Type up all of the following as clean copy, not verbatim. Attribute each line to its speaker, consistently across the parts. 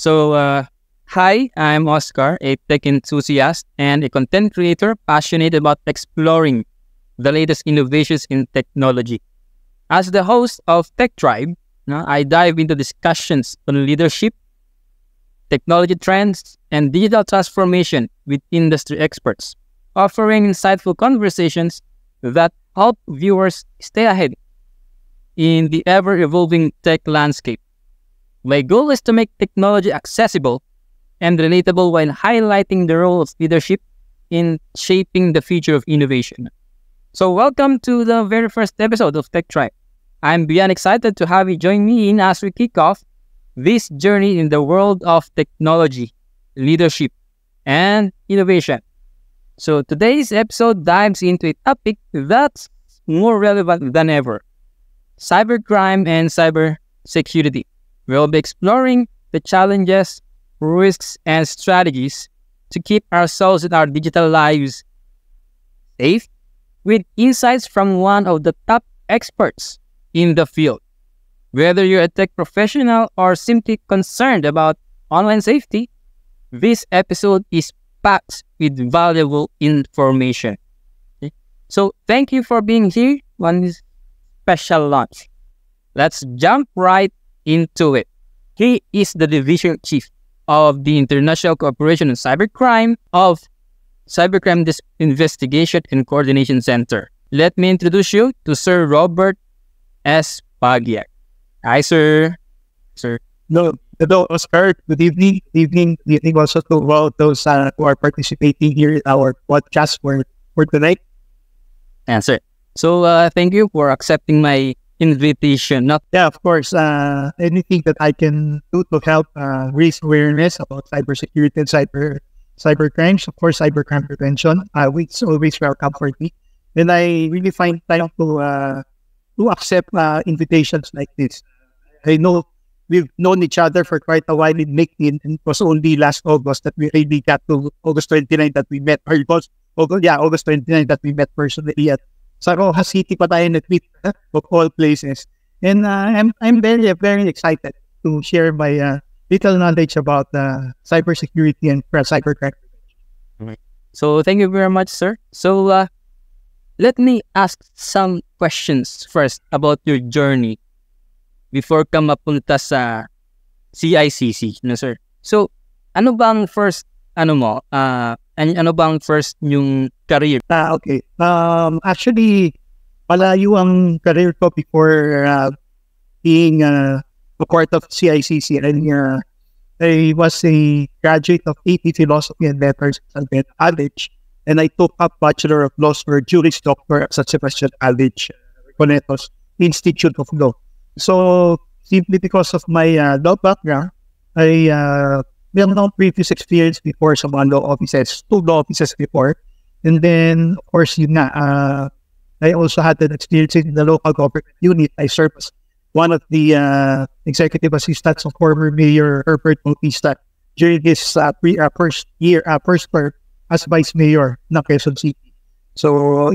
Speaker 1: Hi, I'm Oscar, a tech enthusiast and a content creator passionate about exploring the latest innovations in technology. As the host of Tech Tribe, I dive into discussions on leadership, technology trends, and digital transformation with industry experts, offering insightful conversations that help viewers stay ahead in the ever-evolving tech landscape. My goal is to make technology accessible and relatable while highlighting the role of leadership in shaping the future of innovation. So welcome to the very first episode of Tech Tribe. I'm beyond excited to have you join me in as we kick off this journey in the world of technology, leadership, and innovation. So today's episode dives into a topic that's more relevant than ever: cybercrime and cybersecurity. We'll be exploring the challenges, risks, and strategies to keep ourselves and our digital lives safe, with insights from one of the top experts in the field. Whether you're a tech professional or simply concerned about online safety, this episode is packed with valuable information. Okay? So thank you for being here on this special launch. Let's jump right into it. He is the division chief of the International Cooperation on Cybercrime of Cybercrime Investigation and Coordination Center. Let me introduce you to Sir Robert S. Pagiak. Hi, sir. Sir.
Speaker 2: Hello, Oscar. Good evening. Good evening also to all those who are participating here in our podcast for tonight.
Speaker 1: Answer. So, thank you for accepting my invitation.
Speaker 2: Yeah, of course. Anything that I can do to help raise awareness about cybersecurity and cybercrimes, of course, cybercrime prevention, it's always welcome for me. And I really find time to accept invitations like this. I know we've known each other for quite a while in LinkedIn, and it was only last August that we really got to August 29 that we met, August 29 that we met personally at sa Rojas City pa tayo nag-meet of all places. And I'm very, very excited to share my little knowledge about cybersecurity and cybercrime.
Speaker 1: So thank you very much, sir. So let me ask some questions first about your journey before ka mapunta sa CICC, no sir? So ano bang first yung career?
Speaker 2: Okay. Actually, malayo ang career ko before being a part of CICC. And I was a graduate of AP Philosophy and Letters at San Pedro College, and I took up Bachelor of Laws for Juris Doctor at San Sebastian College, Recoletos Institute of Law. So, simply because of my law background, I no previous experience before sa mga law offices, 2 law offices before. And then, of course, I also had an experience in the local government unit. I served as one of the executive assistants of former Mayor Herbert Bautista during his first term as Vice Mayor ng Quezon City. So,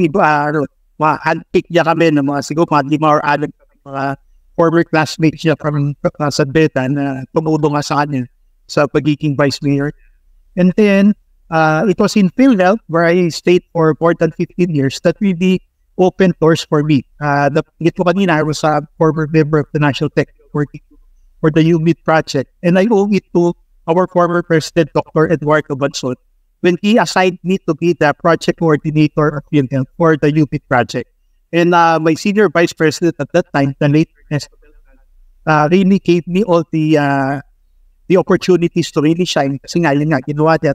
Speaker 2: handpick niya kami ng siguro 5 or 6 mga former classmates niya from San Beda na tumulong nga sa kanya sa pagiging Vice Mayor. And then, it was in PhilHealth where I stayed for more than 15 years that really opened doors for me. Ito kanina, I was a former member of the National Tech working for the UMIT project. And I owe it to our former President, Dr. Eduardo Banson, when he assigned me to be the project coordinator of PhilHealth for the UMIT project. And my senior vice president at that time, the late really gave me all the opportunities to really shine. Kasi nga, yun nga, ginawa niya.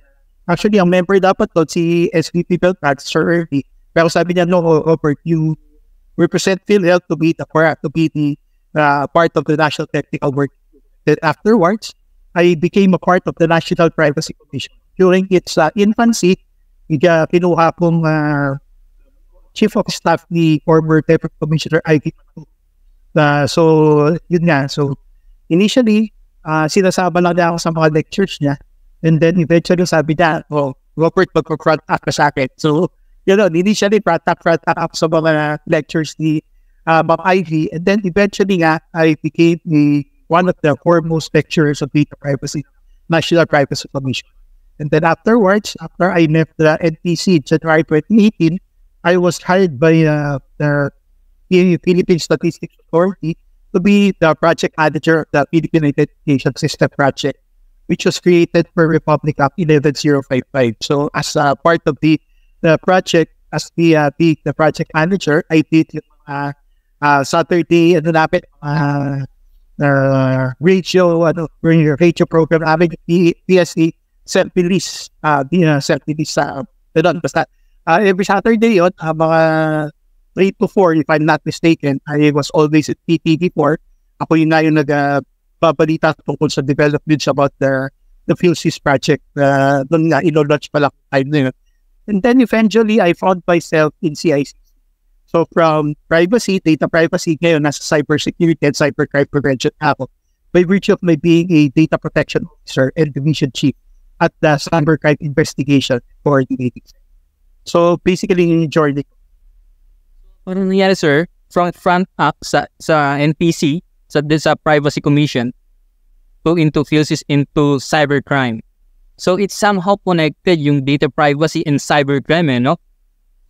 Speaker 2: Actually, ang member dapat doon, si SVP Beltrán, Sir Ernie. Pero sabi niya, no, Robert, you represent PhilHealth to be the part of the National Technical Work. Then afterwards, I became a part of the National Privacy Commission. During its infancy, kinuha kong Chief of Staff ni former Deputy Commissioner Ivy. So, yun nga. So, initially, sinasama lang niya ako sa mga lectures niya. And then eventually sabi niya, Robert, mag-front up ka sa akin. So, initially front up ako sa mga lectures ni Ma'am Ivy. And then eventually nga, I became one of the foremost lecturers of data privacy National Privacy Commission. And then afterwards, after I left the NPC in January 2018, I was hired by the Philippine Statistics Authority to be the project manager of the Philippine Identification System project, which was created for Republic Act 11055. So as a part of the project, as the project manager, I did Saturday radio program namin, PSE self-release, self-release basta every Saturday yun, mga 3 to 4, if I'm not mistaken. I was always at PTV4. Ako yun na yung nagbabalita tungkol sa developments about the PhilSys project. Doon nga, ino-launch pa lang time na yun. And then eventually, I found myself in CICC. So from privacy, data privacy, ngayon nasa cybersecurity and cybercrime prevention ako, by virtue of my being a data protection officer and division chief at the cybercrime investigation coordinating. So basically, yung journey ko.
Speaker 1: Ano nangyari, sir, from front up sa NPC, sa Privacy Commission, into PhilSys, into cybercrime. So it's somehow connected yung data privacy and cybercrime, no?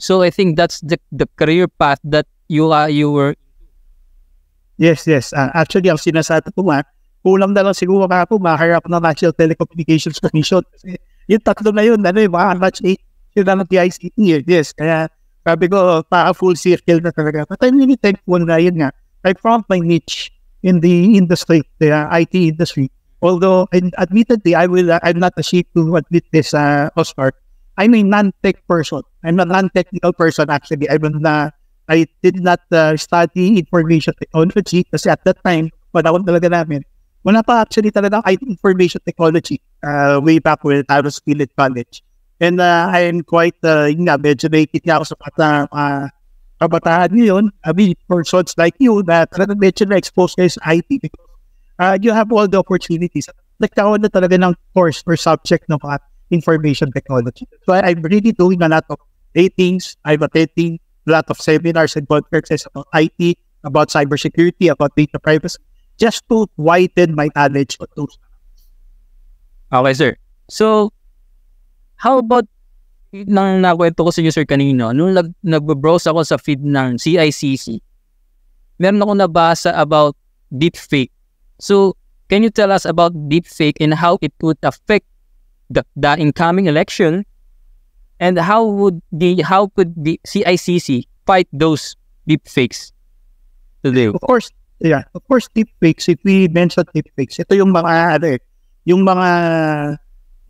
Speaker 1: So I think that's the career path that you were.
Speaker 2: Yes. Actually, ang sinasabi ko kulang na lang siguro ako maharap na National Telecommunications Commission. Kasi yung tatlo na yun, mga match 8, yun na ng PICT. Yes, kaya sabi ko, full circle na talaga. But I'm really thankful na yun nga. I found my niche in the industry, the IT industry. Although, admittedly, I'm not ashamed to admit this, Oscar. I'm a non-tech person. I'm a non-technical person, actually. I did not study information technology kasi at that time, panahon talaga namin, wala pa actually talaga IT information technology way back when I was still at college. And I am quite, medyo nakikita niya ako sa kabataan ngayon. I mean, persons like you na talagang medyo na-expose kayo sa IT because you have all the opportunities. Nagkaroon na talaga ng course or subject ng information technology. So I'm really doing a lot of ratings. I'm attending a lot of seminars and conferences about IT, about cybersecurity, about data privacy, just to widen my knowledge on those.
Speaker 1: Okay, sir. So, how about nang nakwento ko sa inyo, sir, kanino, nung nag-browse ako sa feed ng CICC, meron ako nabasa about deepfake. So, can you tell us about deepfake and how it would affect the incoming election, and how could the CICC fight those deepfakes today?
Speaker 2: Of course, deepfakes. If we mention deepfakes, ito yung mga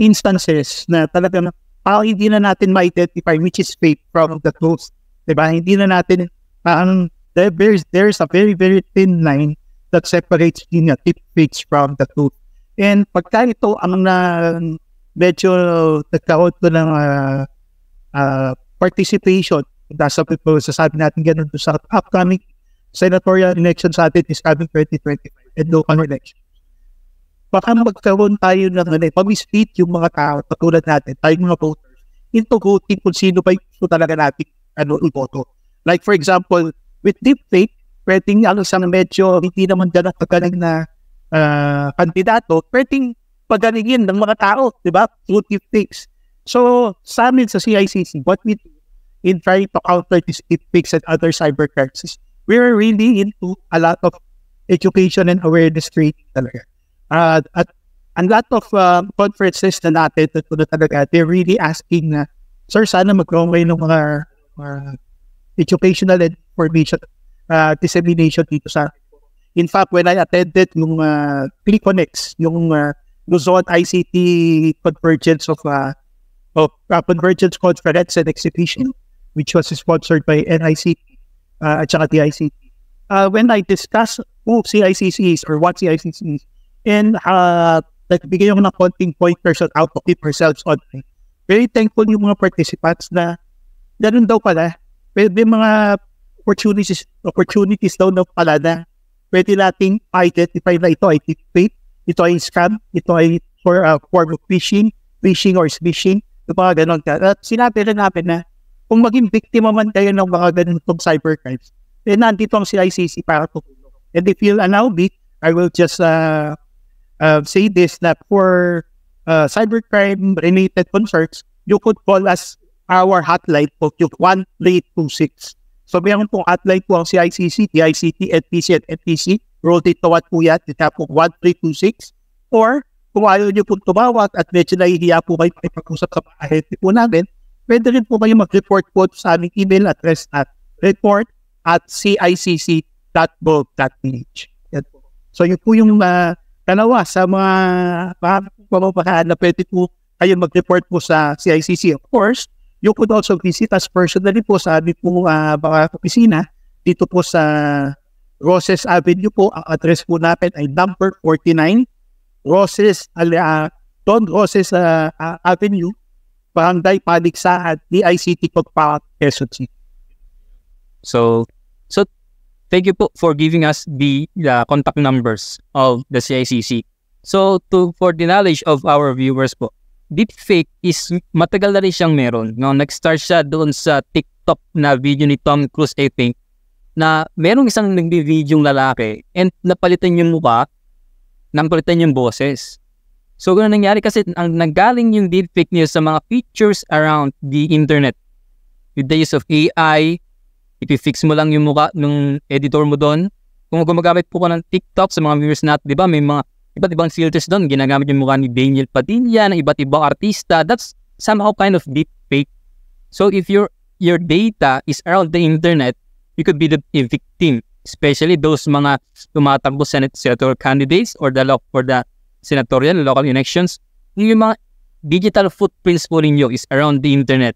Speaker 2: instances na talagang hindi na natin ma-identify which is fake from the truth. Diba? Hindi na natin, there's a very, very thin line that separates the deepfakes from the truth. And pagka ito ang medyo nagkaroon ko ng participation, sasabi natin ganun sa upcoming senatorial elections sa atin is coming 2025 and local elections. Baka magkaroon tayo ng pag-split yung mga tao, katulad natin, tayong mga voters, into voting kung sino ba yung talaga natin iboto. Like for example, with deepfake, pwedeng sa medyo hindi naman ganang pagaling na kandidato, pwedeng pagalingin ng mga tao, di ba? Through deepfakes. So, sa amin sa CICC, what we do in trying to counter these deepfakes and other cybercrimes, we're really into a lot of education and awareness training talaga. At a lot of conferences na natin na talaga, they're really asking na, sir, sana magkaroon kayo ng mga educational and information dissemination dito sa. In fact, when I attended yung ClickConnects, yung Luzon ICT Convergence Convergence Conference and Exhibition, which was sponsored by NICT at saka DICT. When I discuss who CICC is or what CICC is, and nagbigay ako ng konting pointers on how to keep ourselves online. Very thankful yung mga participants na ganun daw pala. May mga opportunities daw na pala na pwede nating identify na ito ay deepfake, ito ay scam, ito ay for a form of phishing or smishing, yung mga ganun. At sinabi rin namin na kung maging biktima man kayo ng mga ganun cybercrimes, nandito ang CICC para tutulong. And if you'll allow me, I will just say this, that for cybercrime-related concerns, you could call us our hotline po, yung 1326. So, meron pong hotline po ang CICC, DICT, NPC, at NTC. Roll dito what po yan, dito po 1326. Or, kung ayaw nyo po tumawag at medyo nahihiya po kayo makipag-usap sa ahente po namin, pwede rin po kayo mag-report po sa aming email address at report@cicc.gov.ph. So, yun po yung dalawa sa mga pamamakaan na pwede po kayo mag-report po sa CICC. Of course, you could also visit us personally po sa aming po mga opisina dito po sa Roses Avenue po. Ang address po natin ay number 49 Don Roses Avenue, Barangay Paligsahan, DICT Pagpakat, Quezon City.
Speaker 1: So thank you po for giving us the contact numbers of the CICC. So for the knowledge of our viewers po, deepfake is matagal na rin siyang meron. No, nag-start siya doon sa TikTok na video ni Tom Cruise, I think, na merong isang nagbi-video lalaki and napalitan yung mukha, napalitan yung boses. So, gano'n nangyari kasi ang nanggaling yung deepfake niya sa mga features around the internet. With the use of AI, ipifix mo lang yung mukha ng editor mo doon. Kung gumagamit po ka ng TikTok sa mga viewers natin, di ba, may mga iba't ibang filters doon. Ginagamit yung mukha ni Daniel Padilla, ng iba't ibang artista. That's somehow kind of deepfake. So, if your data is around the internet, you could be a victim. Especially those mga tumatakbo senatorial candidates or the senatorial local elections. Yung mga digital footprints po ninyo is around the internet.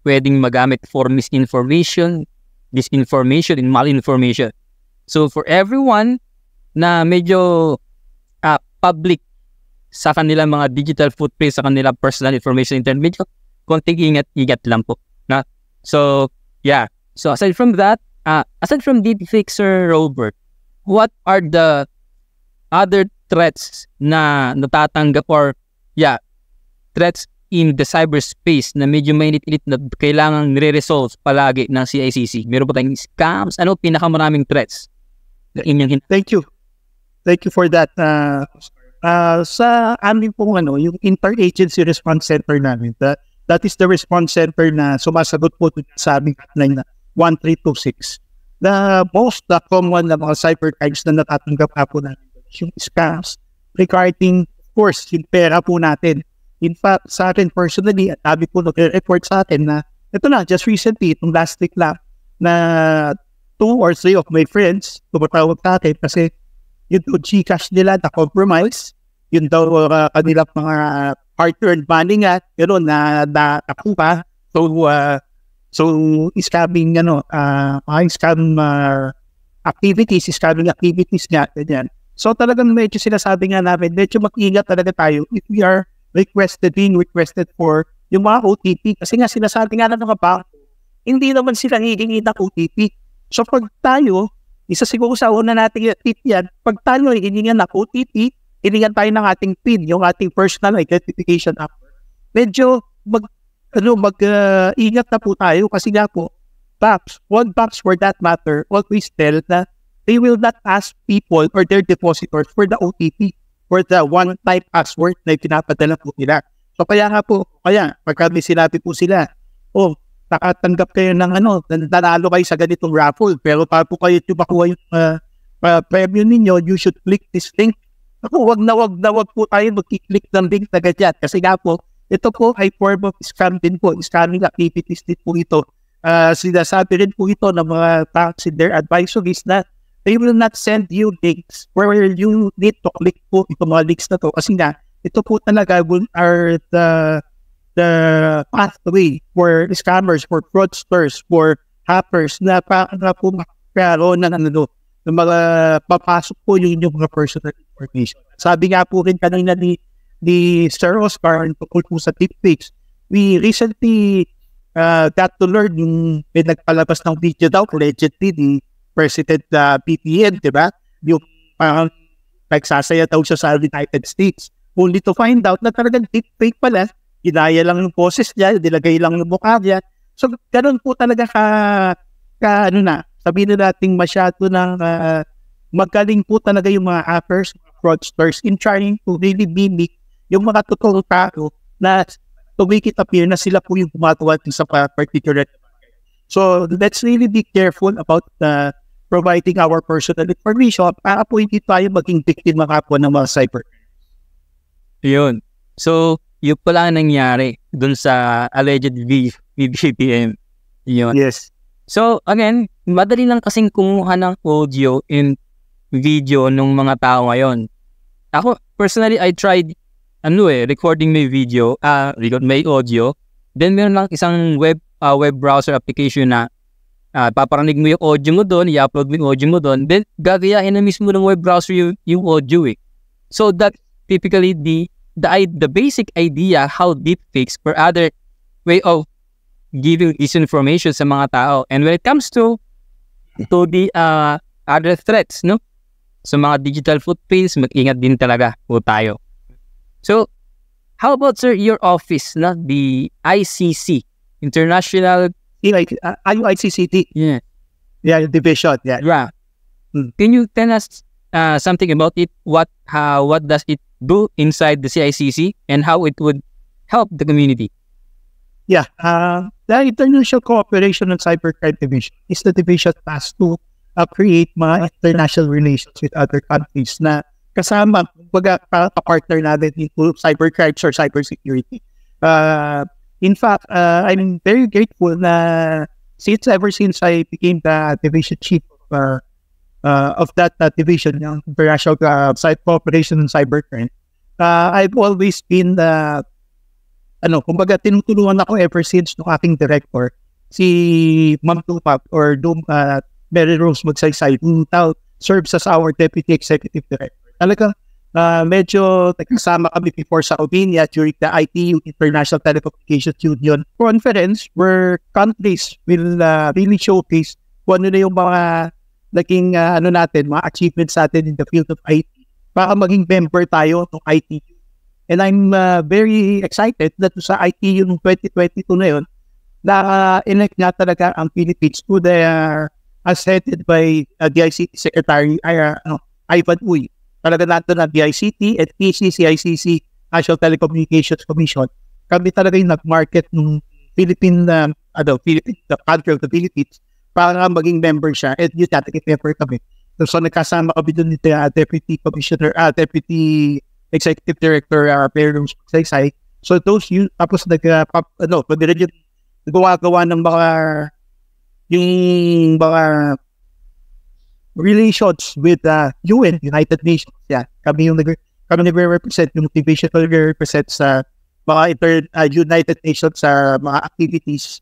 Speaker 1: Pwedeng magamit for misinformation, disinformation, and malinformation. So for everyone na medyo public sa kanilang mga digital footprints, sa kanilang personal information internet, medyo konting ingat lang po. Na? So, yeah. So aside from that, aside from deepfake, Sir Robert, what are the other threats na natatanggap or threats in the cyberspace na medyo mainit-init na kailangan nire-resolve palagi ng CICC? Meron ba tayong scams? Ano pinakamaraming threats?
Speaker 2: Thank you for that. Sa amin pong yung interagency response center namin, that is the response center na sumasagot po sa aming hotline na 1326. The most common na mga cybercrimes na natatanggap po natin yung scams regarding, of course, yung pera po natin. In fact, sa akin personally, at sabi po nag-report sa atin na ito na, just recently, itong last week lang, na 2 or 3 of my friends tumatawag sa atin kasi yun daw Gcash nila na compromise, yun daw kanilang mga hard-earned money nga, yun na nakuha. So, scamming, scamming activities nga, ganyan. So, talagang medyo sinasabi nga namin, medyo mag-ingat talaga tayo if we are being requested for yung mga OTP. Kasi nga, sinasabi nga na ng banko, hindi naman sila hihingi ng OTP. So, pag tayo, isa siguro sa una natin tip yan, pag tayo hihingi ng OTP, hiningan tayo ng ating PIN, yung ating personal identification number. Medyo mag-ingat na po tayo kasi nga po, one banks for that matter, always tell na they will not ask people or their depositors for the OTP, for the one-time password na pinapadala po nila. So kaya pagka may sinabi po sila, nakatanggap kayo ng nanalo kayo sa ganitong raffle, pero para po kayo makuha yung premium ninyo, you should click this link. Wag na wag po tayo mag-click ng link na ganyan. Kasi nga po, ito po ay form of scam din po. Scamming activities din po ito. Sinasabi rin po ito ng mga tax in their advisories na they will not send you links where you need to click po itong mga links na to. Kasi nga, ito po talaga are the pathway for scammers, for fraudsters, for hackers na para po makakaroon ng mga papasok po yung inyong mga personal information. Sabi nga po rin kanina ni Sir Oscar tungkol po sa deepfakes. We recently got to learn yung nagpalabas ng video daw, allegedly, ni President BBM, di ba? Yung parang nagsasaya daw siya sa United States. Only to find out na talagang deepfake pala, ginaya lang yung poses niya, nilagay lang yung mukha niya. So, ganun po talaga sabihin na natin masyado ng magaling po talaga yung mga hackers, mga fraudsters in trying to really mimic yung mga totoong tao na to make it appear na sila po yung gumagawa sa particular. So let's really be careful about providing our personal information para po hindi tayo maging biktima po ng mga cyber.
Speaker 1: Yun. So, yun pala ang nangyari dun sa alleged VPN. Yun.
Speaker 2: Yes.
Speaker 1: So, again, madali lang kasing kumuha ng audio and video ng mga tao ngayon. Ako, personally, I tried recording my video, may audio. Then, meron lang isang web browser application na paparinig mo yung audio mo doon, i-upload mo yung audio mo doon, then gagayain na mismo ng web browser yung audio eh. So, that typically the basic idea how deepfakes or other way of giving this information sa mga tao. And when it comes to the other threats, no? Sa mga digital footprints, mag-ingat din talaga po tayo. So, how about, sir, your office, no? The ICC, International...
Speaker 2: ICCT.
Speaker 1: Yeah.
Speaker 2: Yeah, division. Yeah.
Speaker 1: Yeah. Can you tell us something about it? What does it do inside the CICC and how it would help the community?
Speaker 2: Yeah, the International Cooperation on Cybercrime Division is the division tasked to create mga international relations with other countries na kasama, kumbaga, partner natin into cybercrimes or cybersecurity. In fact, I'm very grateful na ever since I became the division chief of that division, yung International Cooperation on Cybercrime, I've always been kumbaga tinutulungan ako ever since nung aking director, si Ma'am Tupap or Mary Rose Magsaysay, who now serves as our Deputy Executive Director. Talagang medyo nagkasama kami before sa Ovinia during the ITU, International Telecommunications Union conference, where countries will really showcase kung ano na yung mga naging mga achievements natin in the field of IT para maging member tayo ng ITU. And I'm very excited that sa ITU noong 2022 na yun, na-elect nga talaga ang Philippines to as headed by DICT Secretary Ivan Uy. Talaga natin ang DICT at PCCICC, National Telecommunications Commission. Kami talaga yung nag-market ng Philippine, the country of the Philippines para maging member siya. And yun natin member kami. So nagkasama kami doon nito Deputy Commissioner, Deputy Executive Director Mary Rose Magsaysay. So those tapos nagawa ng mga relations with UN, United Nations. Yeah, kami nagre-represent yung division nagre-represent sa mga United Nations sa mga activities,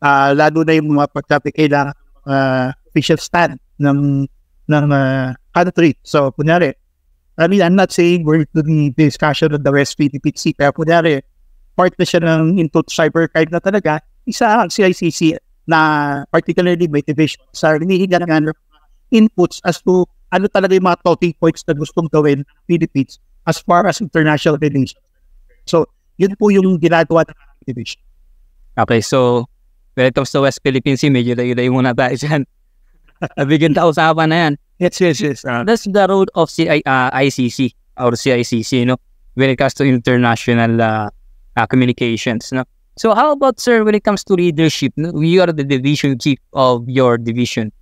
Speaker 2: lalo na yung mga pagkakailangan official stand ng country. So kunyari, I'm not saying we're to the discussion of the West Philippine Sea, pero kunyari, part na siya ng into cybercrime na talaga, isa ang CICC na particularly may division sa hinihinga ng inputs as to ano talaga yung mga talking points na gustong gawin ng Philippines as far as international relations. So, yun po yung ginagawa ng division.
Speaker 1: Okay, so when it comes to West Philippine Sea, medyo layo-layo muna tayo dyan. Nabigyan tayo usapan na yan.
Speaker 2: Yes.
Speaker 1: That's the role of ICC or CICC, no? When it comes to international communications, no? So how about, sir, when it comes to leadership, no? You are the division chief of your division.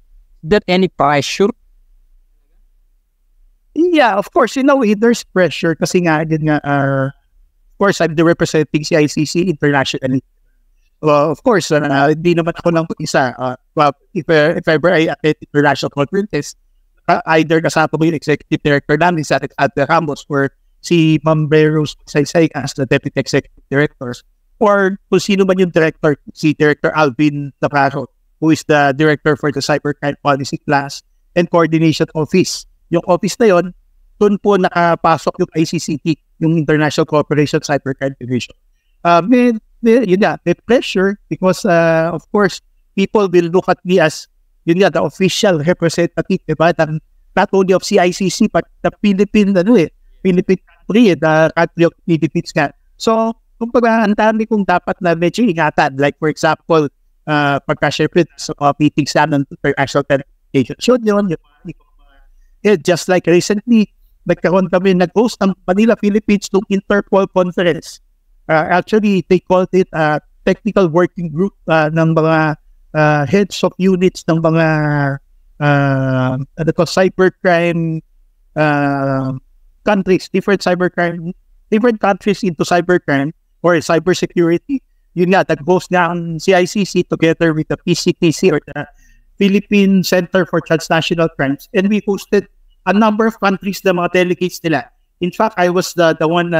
Speaker 1: Is there any pressure?
Speaker 2: Yeah, of course. In a way, there's pressure kasi nga, of course, I'm the representing CICC internationally. Well, of course, hindi naman ako lang isa. If ever I attend international conferences, either kasama mo yung executive director namin sa Adler Ramos or si Ma'am Mary Rose Magsaysay as the deputy executive directors, or kung sino man yung director, si Director Alvin Navarro, who is the director for the Cybercrime Policy Class and Coordination Office. Yung office na yon, doon po nakapasok yung ICCT, yung International Cooperation Cybercrime Division. May pressure because, of course, people will look at me as the official representative, diba? Not only of CICC, but the Philippine country, the country of Philippines nga. So, kumbaga, ang dami kong dapat na medyo ingatan. Like, for example, pagka-syempre sa meetings namin ng international telecommunications. Yun, just like recently, nag-host ng Manila, Philippines ng Interpol conference. Actually, they called it a technical working group ng mga heads of units ng mga cybercrime countries, different countries into cybercrime or cybersecurity. Yun nga, nag-host nga ang CICC together with the PCTC or the Philippine Center for Transnational Crimes, and we hosted a number of countries na mga delegates nila. In fact, I was the one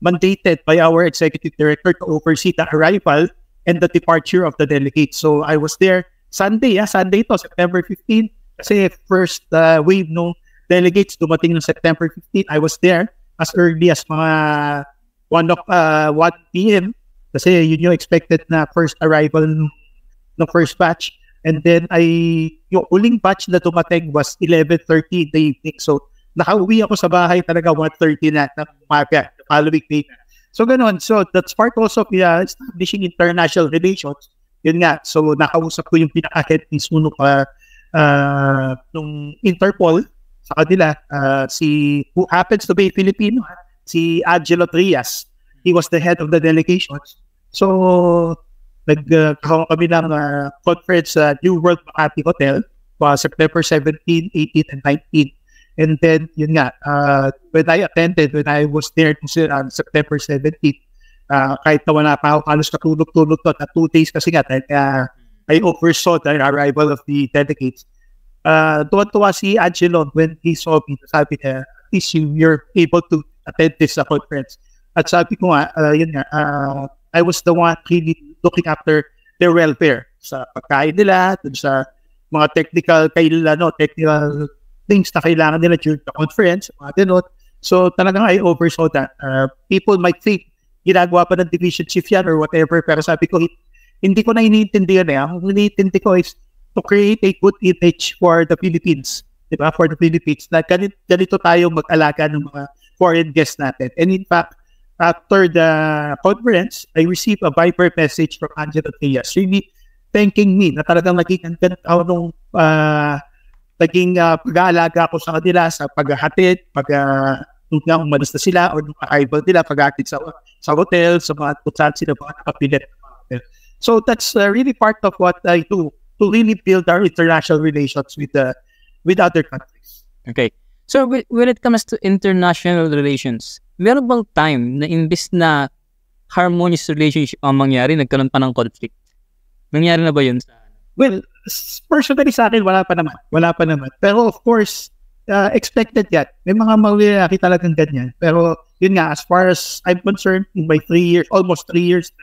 Speaker 2: mandated by our executive director to oversee the arrival and the departure of the delegates. So I was there Sunday to September 15, kasi first wave no delegates dumating ng September 15. I was there as early as mga 1 p.m. kasi yun yung expected na first arrival ng first batch. And then yung uling batch na dumating was 11:30 in the evening. So nakauwi ako sa bahay talaga 1:30 na ng umaga, the following day na. So ganun. So that's part also of establishing international relations. Yun nga. So nakausap ko yung pinaka-head mismo nung Interpol sa kanila, who happens to be Filipino, si Angelo Trias. He was the head of the delegations. So nagkaroon kami ng conference sa New World Makati Hotel September 17, 18, and 19. And then, yun nga, when I was there on September 17, kahit na wala pa ako, halos katulog-tulog to, na 2 days kasi nga, I oversaw the arrival of the delegates. Tuwa-tuwa si Angelo when he saw me, sabi niya, at least you're able to attend this conference. At sabi ko nga, yun nga, I was the one really looking after their welfare sa pagkain nila, dun sa mga technical things na kailangan nila during the conference, mga ganun. So talagang I oversaw that. People might think ginagawa pa ng division chief yan or whatever, pero sabi ko, hindi ko na iniintindihan Ang iniintindi ko is to create a good image for the Philippines, diba? For the Philippines, na ganito tayo mag-alaga ng mga foreign guests natin. And in fact, after the conference, I received a Viber message from Angelo Trias, really thanking me na talagang naging pag-aalaga ko sa kanila sa paghahatid, nung umalis na sila or nung arrival nila, paghahatid sa hotel, sa mga kutsan sila mga nakapilit. So that's really part of what I do to really build our international relations with other countries.
Speaker 1: Okay. So when it comes to international relations, meron bang time na imbis na harmonious relationship ang mangyari, nagkaroon pa ng conflict? Nangyari na ba yun?
Speaker 2: Well, personally sa akin, wala pa naman. Pero of course, expected yan. May mga mangyayari talagang ganyan. Pero yun nga, as far as I'm concerned, in my almost 3 years,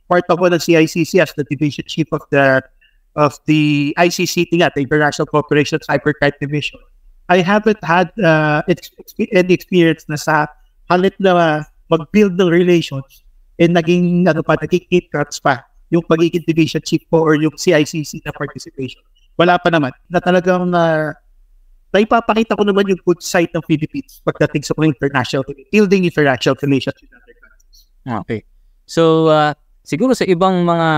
Speaker 2: part of the CICC as the division chief of the ICCT, the International Cooperation Cybercrime Division, I haven't had any experience na sa halit na mag-build ng relations naging hindrance pa yung pagiging division chief ko or yung CICC na participation. Wala pa naman. Na talagang naipapakita ko naman yung good side ng Philippines pagdating sa building international relations with other countries.
Speaker 1: Okay. So, siguro sa ibang mga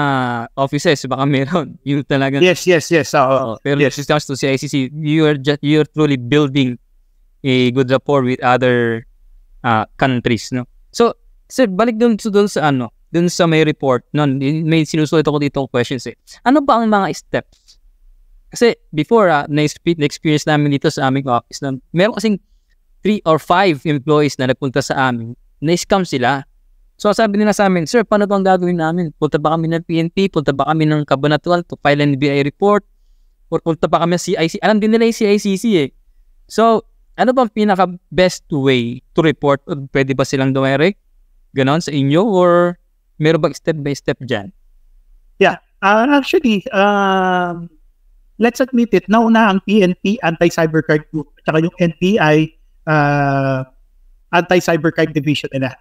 Speaker 1: offices, baka meron. Yung talagang...
Speaker 2: Yes.
Speaker 1: Pero yes, when it comes to CICC, you're truly building a good rapport with other countries, no? So, sir, balik dun sa may report, no? May sinusulit ako dito questions Ano ba ang mga steps? Kasi before, na-experience namin dito sa aming office, meron kasing 3 or 5 employees na nagpunta sa amin, na-scam sila. So sabi nila sa amin, sir, paano bang gagawin namin? Punta ba kami ng PNP? Punta ba kami ng Cabanatuan to file an NBI report? Or punta ba kami ng CICC? Alam din nila yung CICC So, ano bang pinaka-best way to report? Pwede ba silang direct? Ganon sa inyo? Or meron bang step by step dyan?
Speaker 2: Yeah. Actually, let's admit it, nauna ang PNP, Anti-Cybercrime Group, at yung NBI, Anti-Cybercrime Division nila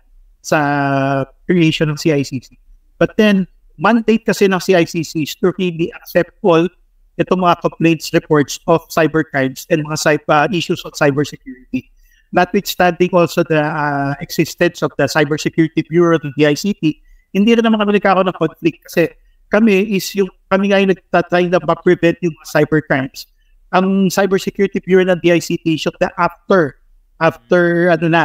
Speaker 2: sa creation ng CICC. But then, mandate kasi ng CICC is to really accept all itong mga complaints, reports of cybercrimes and mga issues of cybersecurity. Notwithstanding also the existence of the Cybersecurity Bureau of the ICT, hindi rin naman kami nagkakaroon ng conflict kasi kami nga yung nagtatry na ma-prevent yung cybercrimes. ang Cybersecurity Bureau ng DICT should na after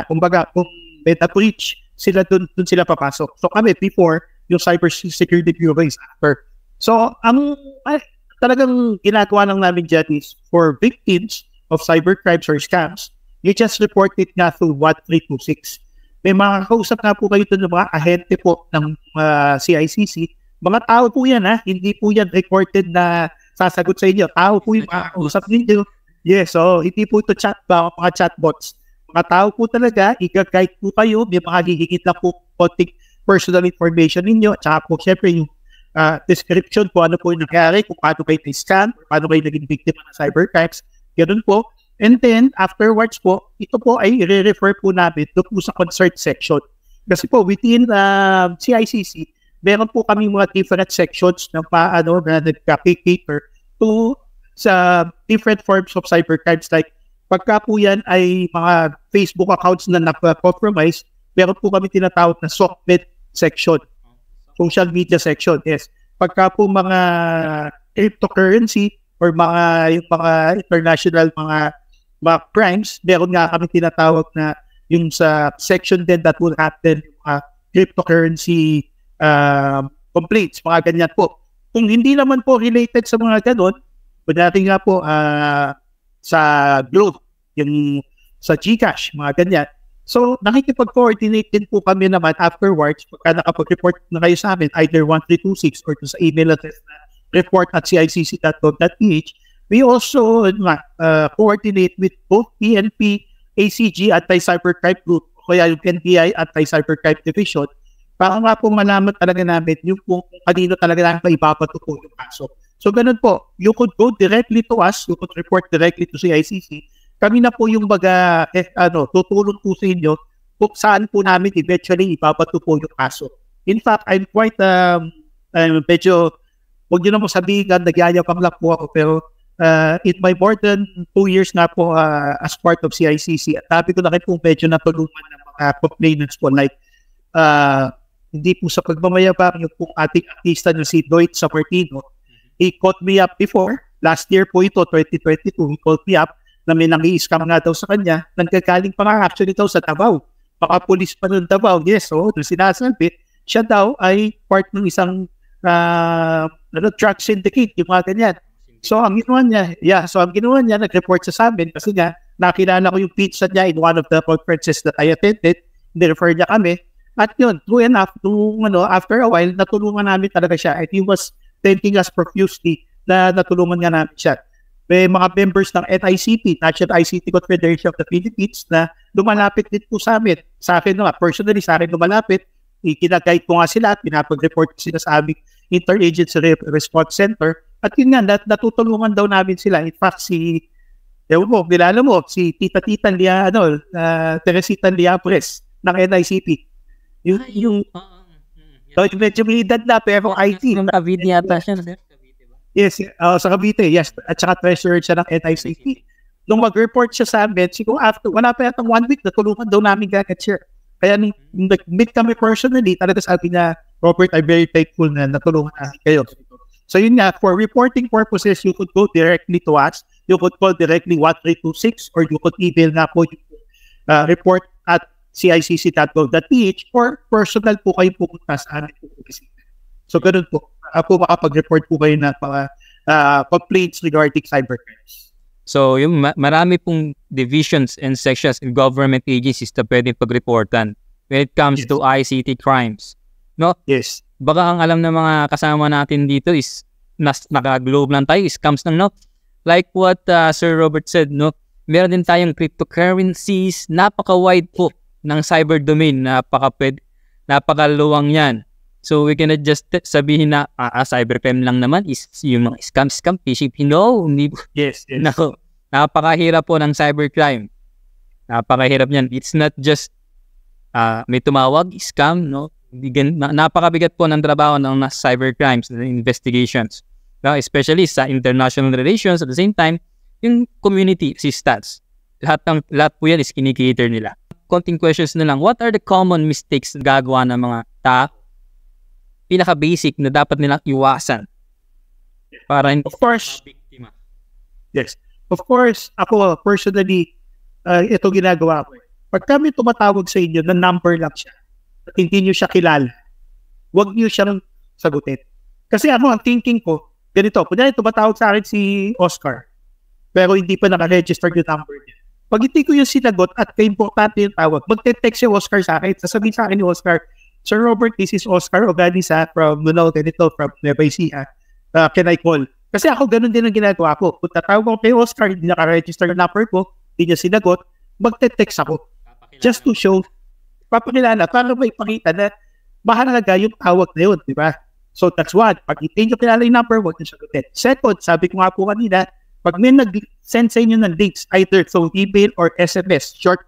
Speaker 2: kumbaga kung may na-breach sila dun sila papasok. So kami before, yung Cybersecurity Bureau is after. So talagang ginagawa lang namin dyan is for victims of cybercrimes or scams, you just report it na through 1326. May mga kausap na po kayo doon ng mga ahente po ng CICC. Mga tao po yan hindi po yan recorded na sasagot sa inyo. Tao po yung makakausap ninyo. Yes, so hindi po ito mga chatbots. Mga tao po talaga, i-guide po kayo, may mga gigigit na po konting personal information ninyo. At saka po syempre yung description po ano po yung nangyari, kung paano kayo na-scam, paano kayo naging biktima ng cybercrimes. Ganun po. And then, afterwards po, ito po ay i-refer po namin doon po sa concert section. Kasi po, within CICC, meron po kami mga different sections na na nagka-cater to sa different forms of cybercrimes. Like, pagka po yan ay mga Facebook accounts na na-compromise, meron po kami tinatawag na SOCMED section. Social media section, yes. Pagka po mga cryptocurrency or yung mga international mga crimes, meron nga kami tinatawag na yung sa section din that will happen cryptocurrency complaints, mga ganyan po. Kung hindi naman po related sa mga ganon, kunyari nga po sa Globe, yung sa GCash, mga ganyan. So, nakikipag-coordinate din po kami naman afterwards pagka nakapag-report na kayo sa amin, either 1326 or sa email address na report@cicc.gov.ph. We also coordinate with both PNP, ACG, Anti-Cybercrime Group, o kaya yung NBI, Anti-Cybercrime Division, para nga po malaman talaga namin yung kung kanino talaga namin maibabato po yung kaso. So, ganun po. You could go directly to us, you could report directly to CICC. Kami na po yung tutulong po sa inyo kung saan po namin eventually ibabato po yung kaso. In fact, I'm quite, medyo, huwag nyo naman sabihin nagyayabang lang po ako, pero in my more than 2 years na po as part of CICC, at sabi ko na rin po medyo natulungan ng mga complainants po, like hindi po sa pagmamayabang yung pong ating artista na si Lloyd Samartino. He called me up before, last year po ito, 2022, he called me up na may nang-i-scam nga daw sa kanya, nanggagaling pa nga actually daw sa Davao. Baka police pa ng Davao, yes, so sinasabi, siya daw ay part ng isang drug syndicate, yung mga ganyan. So, ang ginawa niya, nag-report sa amin kasi nga, nakilala ko yung pizza niya in one of the conferences that I attended, ni-refer niya kami, at yun, true enough, after a while, natulungan namin talaga siya, and he was thanking us profusely na natulungan nga namin siya. May mga members ng NICT, National ICT Confederation of the Philippines, na lumalapit din po sa amin. Sa akin personally, sa akin lumalapit, ikina-guide ko nga sila at pinapag-report sila sa aming Interagency Response Center. At yun nga, natutulungan daw namin sila. In fact, si Tita Teresita Liapres ng NICT. Yung medyo may edad na, pero IT.
Speaker 1: Sa Cavite yata siya, sir.
Speaker 2: Yes, sa Cavite, yes. At saka treasurer siya ng NICT. Nung mag-report siya sa amin, siguro after, wala pa yatang 1 week, natulungan daw namin agad siya. Kaya nung nag-meet kami personally, talaga sabi na, Robert, I'm very thankful na natulungan namin kayo. So yun nga, for reporting purposes, you could go directly to us. You could call directly 1326 or you could email na po yung report@cicc.gov.ph or personal po kayo pupunta sa amin po. So ganun po. Po makapag-report po kayo na mga complaints regarding cybercrimes.
Speaker 1: So, yung marami pong divisions and sections in government agencies na pwedeng pag-reportan when it comes to ICT crimes. No?
Speaker 2: Yes.
Speaker 1: Baka ang alam ng mga kasama natin dito is naka-globe lang tayo, scams lang, no? Like what Sir Robert said, no? Meron din tayong cryptocurrencies, napaka-wide po ng cyber domain, napakaluwang yan. So, we cannot just sabihin na cybercrime lang naman is yung mga scam, phishing. No, hindi po.
Speaker 2: Yes.
Speaker 1: No, napakahirap po ng cybercrime. Napakahirap niyan. It's not just may tumawag, scam, no? Napakabigat po ng trabaho ng cybercrimes, investigations. No? Especially sa international relations, at the same time, yung community assistance. Lahat po yan is kinikater nila. Konting questions na lang. What are the common mistakes na gagawa ng mga tao? Pinaka-basic na dapat nilang iwasan para hindi
Speaker 2: of course,
Speaker 1: biktima.
Speaker 2: yes. Of course, ako personally, ito ginagawa ko. Pag kami tumatawag sa inyo, na number lang siya, at hindi nyo siya kilala, huwag nyo siyang sagutin. Kasi ang thinking ko, ganito, kunyari tumatawag sa akin si Oscar, pero hindi pa naka-register yung number niya. Pag hindi ko yung sinagot at ka-importante yung tawag, magte-text si Oscar sa akin, sasabihin sa akin ni Oscar, Sir Robert, this is Oscar Oganisa from from Nueva Ecija. Can I call? Kasi ako ganun din ang ginagawa ko. Kung tatawag ko kay Oscar, hindi naka-register yung number ko, hindi niya sinagot, magte-text ako. Just to show, papakilala, para may pakita na mahalaga yung tawag na yun, di ba? So that's one. Pag hindi nyo kilala yung number, huwag nyo sagutin. Second, sabi ko nga po kanina, pag may nag-send sa inyo ng links, either through email or SMS, short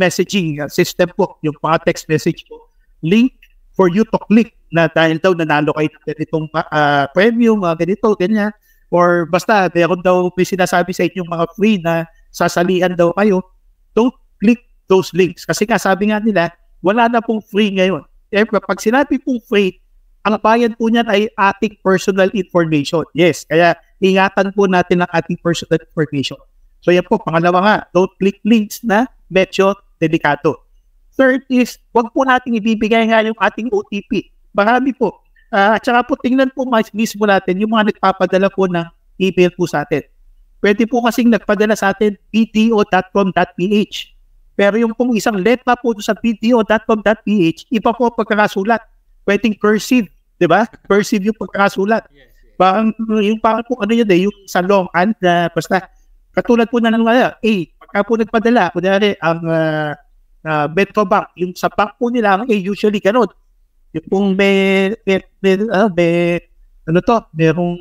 Speaker 2: messaging system po, yung mga text message po, link for you to click na dahil daw nanalo kayo ng ganitong premium, ganito, ganyan, or basta meron daw may sinasabi sa inyo mga free na sasalihan daw kayo, don't click those links. Kasi nga sabi nga nila, wala na pong free ngayon. Pag sinabi pong free, ang bayad po niyan ay ating personal information. Yes, kaya ingatan po natin ang ating personal information. So yan po, pangalawa nga, don't click links na medyo delikado. Third is, wag po natin ibibigay nga yung ating OTP. Marami po. At saka po, tingnan po mismo natin yung mga nagpapadala po ng email po sa atin. Pwede po kasing nagpadala sa atin bdo.com.ph. Pero yung pong isang letra po sa bdo.com.ph, iba po pagkakasulat. Pwedeng cursive, di ba? Cursive yung pagkakasulat. Yes. Parang po ano yun yung sa long and basta katulad po na ng pagka po nagpadala, kunyari ang Metrobank, yung sa bank po nila, ang usually ganun. Yung pong merong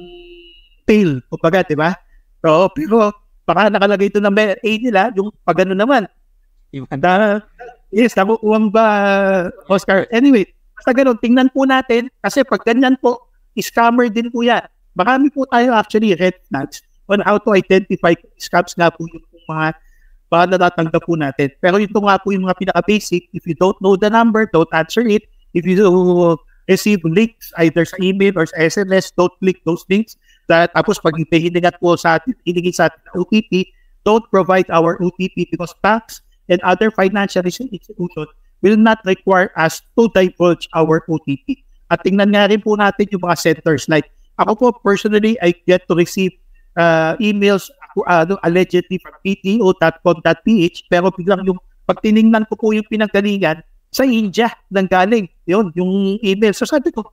Speaker 2: tail, kumbaga, di ba? So, pero baka nakalagay ito ng A nila, yung pag ano naman. Yes, nakukuha ba, Oscar? Anyway, basta ganun, tingnan po natin, kasi pag ganyan po, scammer din po yan. Marami po tayo actually red flags on how to identify scams nga po yung mga natatanggap po natin. Pero ito nga po yung mga pinaka-basic. If you don't know the number, don't answer it. If you receive links either sa email or sa SMS, don't click those links. Tapos pag hiningat po sa atin, OTP, don't provide our OTP because banks and other financial institutions will not require us to divulge our OTP. At tingnan nga rin po natin yung mga centers. Like, ako po personally, I get to receive emails allegedly from bdo.com.ph, pero biglang yung pag tinignan ko po yung pinanggalingan, sa India nang galing. Yun, yung email. So sabi ko,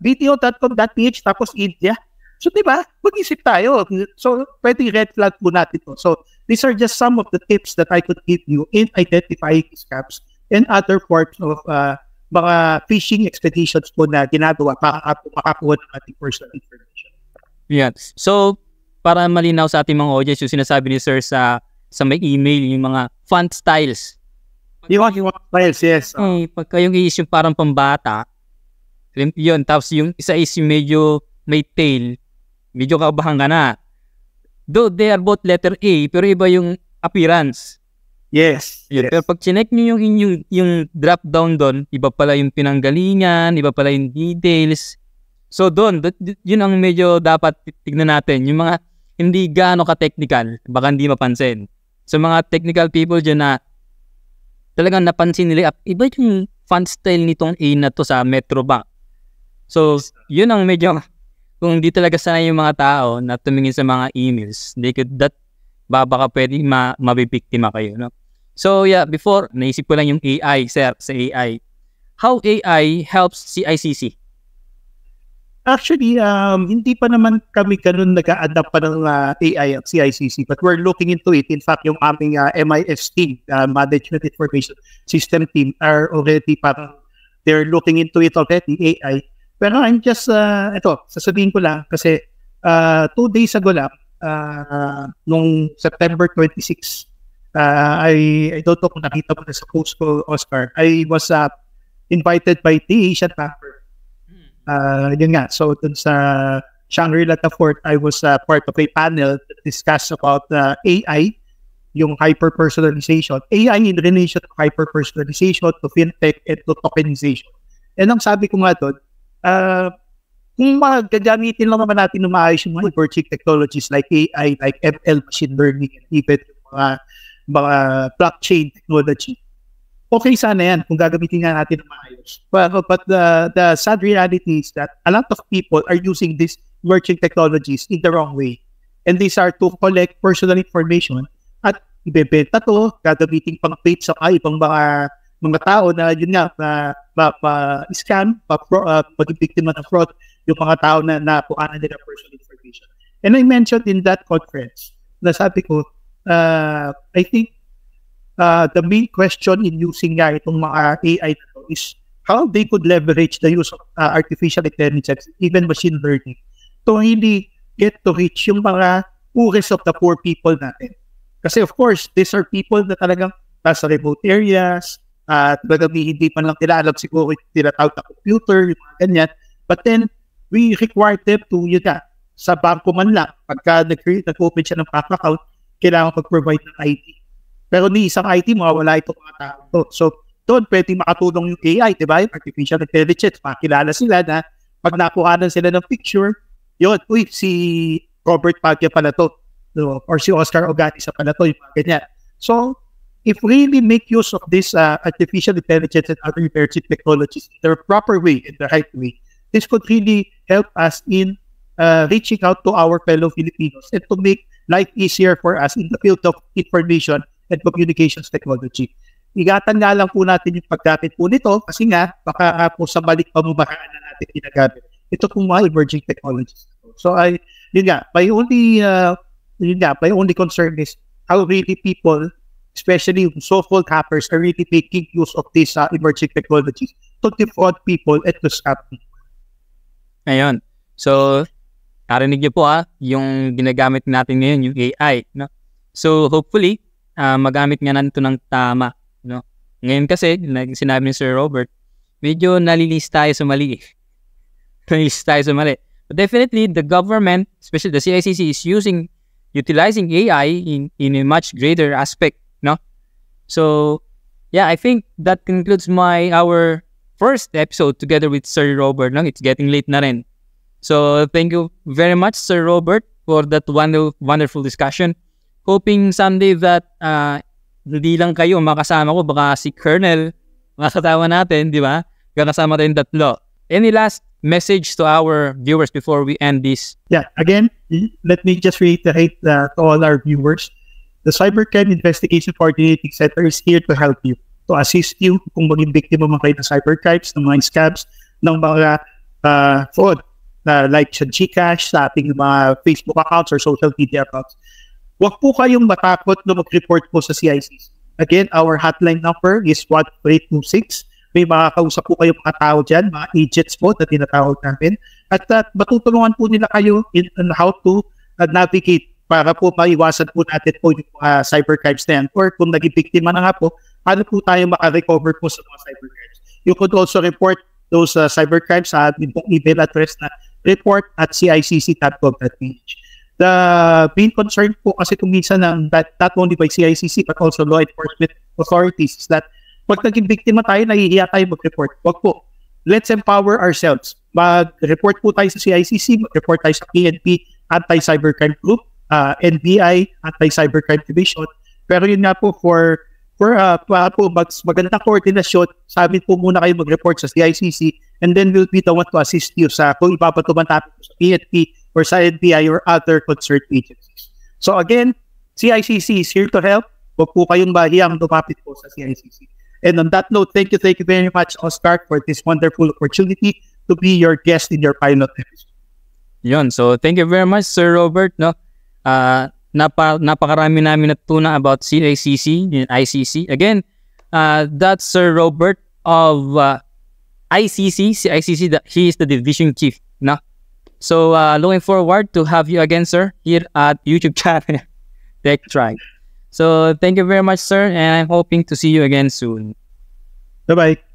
Speaker 2: bdo.com.ph tapos India. So diba, mag-isip tayo. So pwede red flag po natin to. So these are just some of the tips that I could give you in identifying scams and other forms of mga phishing expeditions po na ginagawa para makakuha ng ating personal information.
Speaker 1: Yeah. So, para malinaw sa ating mga audience, yung sinasabi ni Sir sa may email, yung mga font styles.
Speaker 2: Yung styles, yes.
Speaker 1: Pagka yung is yung parang pambata, yun. Tapos yung isa is yung medyo may tail, medyo kabahan ka na. Though they are both letter A, pero iba yung appearance.
Speaker 2: Yes.
Speaker 1: Yun. Pero pag chinek nyo yung drop down doon, iba pala yung pinanggalingan, iba pala yung details. So doon, yun ang medyo dapat tignan natin. Yung mga hindi gaano ka-technical, baka hindi mapansin. So mga technical people dyan na talagang napansin nila, iba yung font style nitong A na to sa Metrobank. So yun ang medyo, kung hindi talaga sanay yung mga tao na tumingin sa mga emails, baka pwede mabibiktima kayo, no? So yeah, before, naisip ko lang yung AI, sir, sa AI. How AI helps CICC?
Speaker 2: Actually, hindi pa naman kami ganun nag-a-adapt pa ng AI at CICC, but we're looking into it. In fact, yung aming MIS team, Management Information System team, are already they're looking into it already, AI. Pero I'm just, sasabihin ko lang, kasi 2 days ago lang, nung September 26, I don't know kung nakita mo na sa post ko, Oscar, I was invited by the Asian Banker. Yun nga, so dun sa Shangri-La Fort, I was part of a panel that discussed about AI, yung hyper-personalization, AI in relation to hyper-personalization, to fintech, and to tokenization. And ang sabi ko nga doon, kung gagamitin lang naman natin na maayos yung mga emerging technologies like AI, like ML, machine learning, and even yung mga blockchain technology, okay sana yan kung gagamitin nga natin na maayos. But the sad reality is that a lot of people are using these emerging technologies in the wrong way. And these are to collect personal information at ibebenta to, gagamitin pang bait sa ibang mga tao na yun nga, scam, maging biktima ng fraud, yung mga tao na nakuhanan nila personal information. And I mentioned in that conference, na sabi ko, I think the main question in using nga itong mga AI na to is how they could leverage the use of artificial intelligence, even machine learning, to really get to reach yung mga poorest of the poor people natin. Kasi of course, these are people na talagang nasa remote areas, at hindi pa lang nila alam siguro yung tinatawag na computer, yung mga ganyan. But then, we require them to, yun na, sa banko man lang, pagka nag-open siya ng bank account, kailangan mag-provide ng ID. Pero ni isang ID, mawawala itong mga tao to. So, doon pwedeng makatulong yung AI, di ba? Yung artificial intelligence, makilala sila na pag nakuhanan sila ng picture, yun, si Robert Paglia pala to, or si Oscar Oganisa pala to, yung mga ganyan. So, if we really make use of this artificial intelligence and other emerging technologies in the proper way, in the right way, this could really help us in reaching out to our fellow Filipinos and to make life easier for us in the field of information and communications technology. Ingatan nga lang po natin yung paggamit po nito kasi nga, baka po sa balik pamamahaan na natin ginagamit. Ito pong mga emerging technologies. So, my only concern is how really people, especially so-called hackers, are really making use of these emerging technologies to defraud people and to scam people.
Speaker 1: Ayun. So, narinig niyo po yung ginagamit natin ngayon, yung AI. No? So, hopefully, magamit nga natin ito ng tama. No? Ngayon kasi, like sinabi ni Sir Robert, medyo nalilis tayo sa mali. But definitely, the government, especially the CICC, is utilizing AI in a much greater aspect. No? So, yeah, I think that concludes our first episode together with Sir Robert. No? It's getting late na rin. So, thank you very much, Sir Robert, for that wonderful discussion. Hoping someday that hindi lang kayo makasama ko, baka si Colonel makasama natin, di ba? Kasama rin tatlo. Any last message to our viewers before we end this?
Speaker 2: Yeah, again, let me just reiterate to all our viewers, the Cybercrime Investigation Coordinating Center is here to help you, to assist you kung maging biktima mo kayo ng cybercrimes, ng mga scams, ng mga fraud, like sa GCash, sa ating mga Facebook accounts or social media accounts. Huwag po kayong matakot na mag-report po sa CICC. Again, our hotline number is 1326. May makakausap po kayong mga tao dyan, mga agents po na tinatawag namin. At matutulungan po nila kayo in how to navigate para po maiwasan po natin po yung mga cybercrimes na yan. Or kung naging biktima na nga po, paano po tayo makarecover po sa mga cybercrimes. You could also report those cybercrimes sa email address na report@cicc.gov.ph. The main concern po kasi kung minsan not only by CICC but also law enforcement authorities is that pag naging biktima tayo, nahihiya tayo mag-report. Wag po. Let's empower ourselves. Mag-report po tayo sa CICC, mag-report tayo sa PNP, Anti-Cybercrime Group, NBI, Anti-Cybercrime Division. Pero yun nga po, for magandang koordinasyon, sa amin po muna kayo mag-report sa CICC and then we'll be the one to assist you sa kung ipapatuman natin sa PNP or sa NBI or other concerned agencies. So again, CICC is here to help. Huwag po kayong bahiyang lumapit po sa CICC. And on that note, thank you very much, Oscar, for this wonderful opportunity to be your guest in your pilot episode.
Speaker 1: Yun. So, thank you very much, Sir Robert. No? Napakarami namin natutunan about CICC and ICC. Again, that's Sir Robert of ICC. CICC, he is the division chief. No? So, looking forward to have you again, sir, here at YouTube channel, Tech Tribe. So, thank you very much, sir, and I'm hoping to see you again soon.
Speaker 2: Bye-bye.